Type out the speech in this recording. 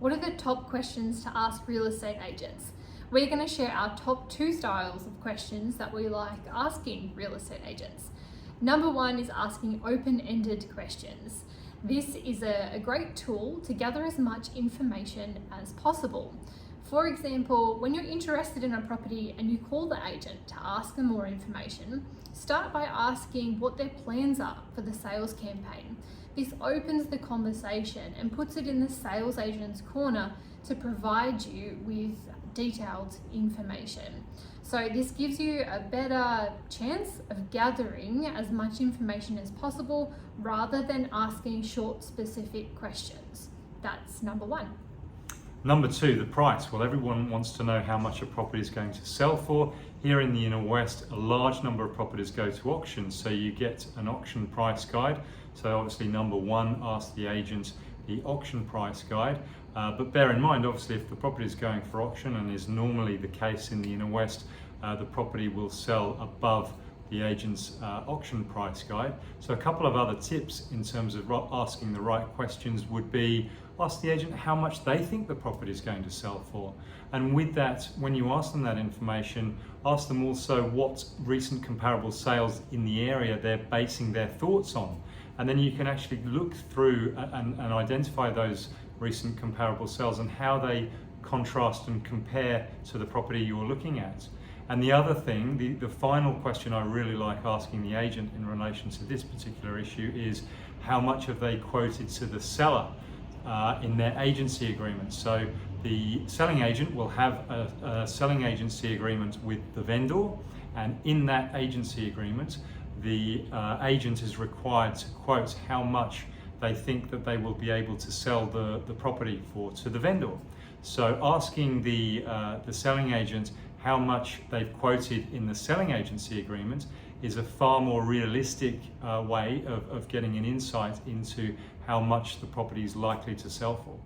What are the top questions to ask real estate agents? We're going to share our top 2 styles of questions that we like asking real estate agents. Number 1 is asking open-ended questions. This is a great tool to gather as much information as possible. For example, when you're interested in a property and you call the agent to ask them more information, start by asking what their plans are for the sales campaign. This opens the conversation and puts it in the sales agent's corner to provide you with detailed information. So this gives you a better chance of gathering as much information as possible rather than asking short, specific questions. That's number 1. Number 2, the price. Well, everyone wants to know how much a property is going to sell for. Here in the Inner West, a large number of properties go to auction, so you get an auction price guide. So obviously, number 1, ask the agent the auction price guide. But bear in mind, obviously, if the property is going for auction, and is normally the case in the Inner West, the property will sell above the agent's auction price guide. So a couple of other tips in terms of asking the right questions would be, ask the agent how much they think the property is going to sell for. And with that, when you ask them that information, ask them also what recent comparable sales in the area they're basing their thoughts on. And then you can actually look through and identify those recent comparable sales and how they contrast and compare to the property you're looking at. And the other thing, the final question I really like asking the agent in relation to this particular issue is, how much have they quoted to the seller in their agency agreement? So the selling agent will have a selling agency agreement with the vendor, and in that agency agreement, the agent is required to quote how much they think that they will be able to sell the property for to the vendor. So asking the selling agent how much they've quoted in the selling agency agreement is a far more realistic way of getting an insight into how much the property is likely to sell for.